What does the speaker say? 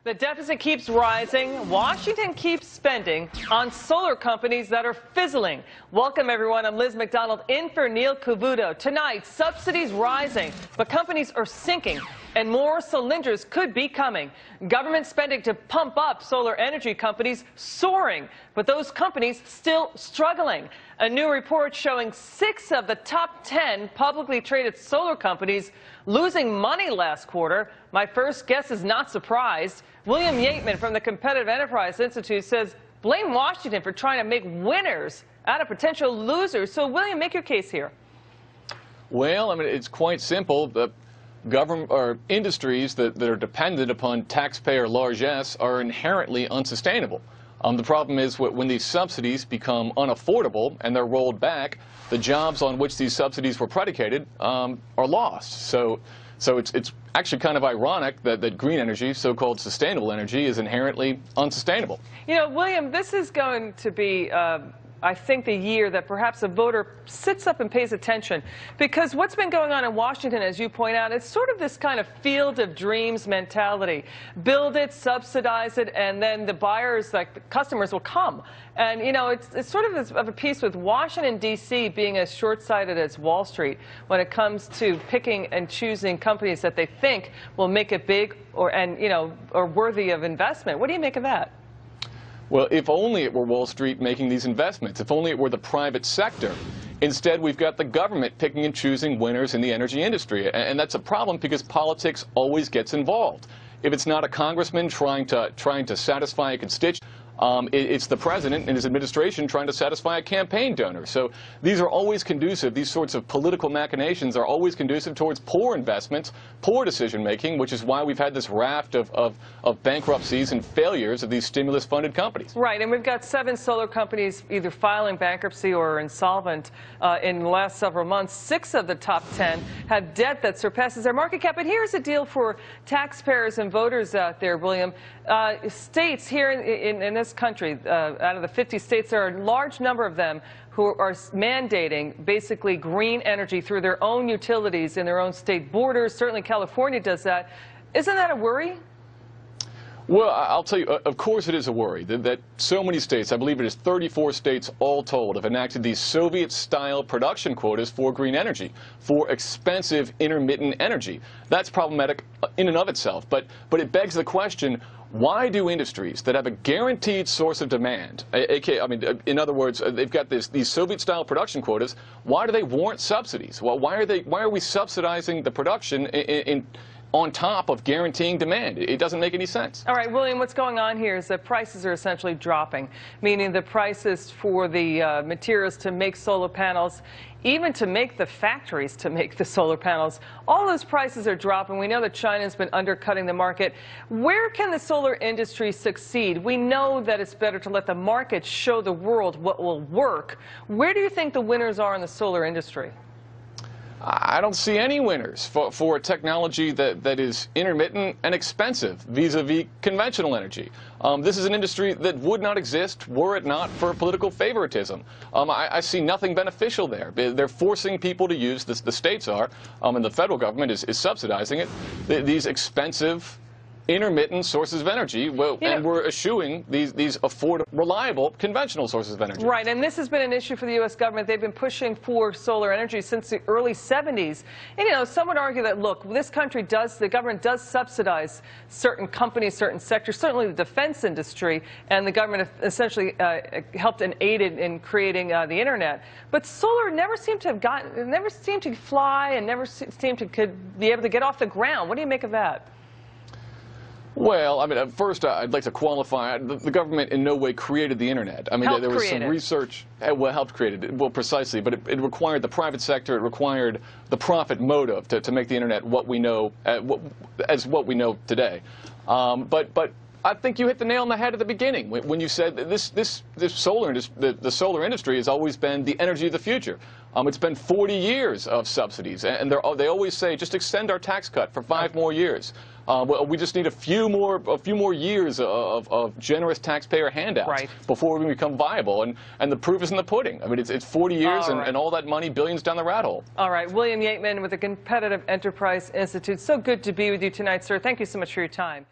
The deficit keeps rising. Washington keeps spending on solar companies that are fizzling. Welcome, everyone. I'm Liz McDonald in for Neil Cavuto. Tonight, subsidies rising, but companies are sinking, and more cylinders could be coming. Government spending to pump up solar energy companies soaring, but those companies still struggling. A new report showing 6 of the top 10 publicly traded solar companies losing money last quarter. My first guess is not surprised. William Yeatman from the Competitive Enterprise Institute says blame Washington for trying to make winners out of potential losers. So, William, make your case here. Well, I mean, it's quite simple. The government or industries that are dependent upon taxpayer largesse are inherently unsustainable. The problem is when these subsidies become unaffordable and they're rolled back, the jobs on which these subsidies were predicated are lost. So it's actually kind of ironic that green energy, so-called sustainable energy, is inherently unsustainable. You know, William, this is going to be I think, the year that perhaps a voter sits up and pays attention. Because what's been going on in Washington, as you point out, it's sort of this kind of field of dreams mentality. Build it, subsidize it, and then the buyers, like the customers, will come. And, you know, it's sort of a piece with Washington, D.C. being as short-sighted as Wall Street when it comes to picking and choosing companies that they think will make it big or worthy of investment. What do you make of that? Well, if only it were Wall Street making these investments, if only it were the private sector. Instead, we've got the government picking and choosing winners in the energy industry. And that's a problem because politics always gets involved. If it's not a congressman trying to satisfy a constituent, it's the president and his administration trying to satisfy a campaign donor. So these are always conducive, these sorts of political machinations are always conducive towards poor investments, poor decision-making, which is why we've had this raft of bankruptcies and failures of these stimulus-funded companies. Right, and we've got 7 solar companies either filing bankruptcy or insolvent in the last several months. 6 of the top 10 have debt that surpasses their market cap. But here's a deal for taxpayers and voters out there, William. States here in this country, out of the 50 states, there are a large number of them who are mandating basically green energy through their own utilities in their own state borders. Certainly California does that. Isn't that a worry? Well, I'll tell you, of course it is a worry that so many states, I believe it is 34 states all told, have enacted these Soviet-style production quotas for green energy, for expensive intermittent energy. That's problematic in and of itself, but it begs the question, why do industries that have a guaranteed source of demand, in other words, they've got these Soviet-style production quotas, why do they warrant subsidies? Well, why are we subsidizing the production on top of guaranteeing demand? It doesn't make any sense. All right, William, what's going on here is that prices are essentially dropping, meaning the prices for the materials to make solar panels, even to make the factories to make the solar panels, all those prices are dropping. We know that China's been undercutting the market. Where can the solar industry succeed? We know that it's better to let the market show the world what will work. Where do you think the winners are in the solar industry? I don't see any winners for a technology that is intermittent and expensive vis-a-vis conventional energy. This is an industry that would not exist were it not for political favoritism. I see nothing beneficial there. They're forcing people to use, the states are, and the federal government is subsidizing it, these expensive, intermittent sources of energy, and we're eschewing these affordable, reliable, conventional sources of energy. Right, and this has been an issue for the U.S. government. They've been pushing for solar energy since the early 70s. And, you know, some would argue that, look, this country the government does subsidize certain companies, certain sectors, certainly the defense industry, and the government essentially helped and aided in creating the Internet. But solar never seemed to fly and never seemed to be able to get off the ground. What do you make of that? Well, I mean, first, I'd like to qualify, the government in no way created the Internet. I mean, there was some research, helped create it, well, precisely, but it required the private sector, it required the profit motive to make the Internet what we know, as what we know today. But I think you hit the nail on the head at the beginning when you said that the solar industry has always been the energy of the future. It's been 40 years of subsidies, and they always say just extend our tax cut for 5 more years. We just need a few more years of generous taxpayer handouts before we become viable, and the proof is in the pudding. I mean, it's 40 years and all that money, billions down the rat hole. All right, William Yeatman with the Competitive Enterprise Institute. So good to be with you tonight, sir. Thank you so much for your time.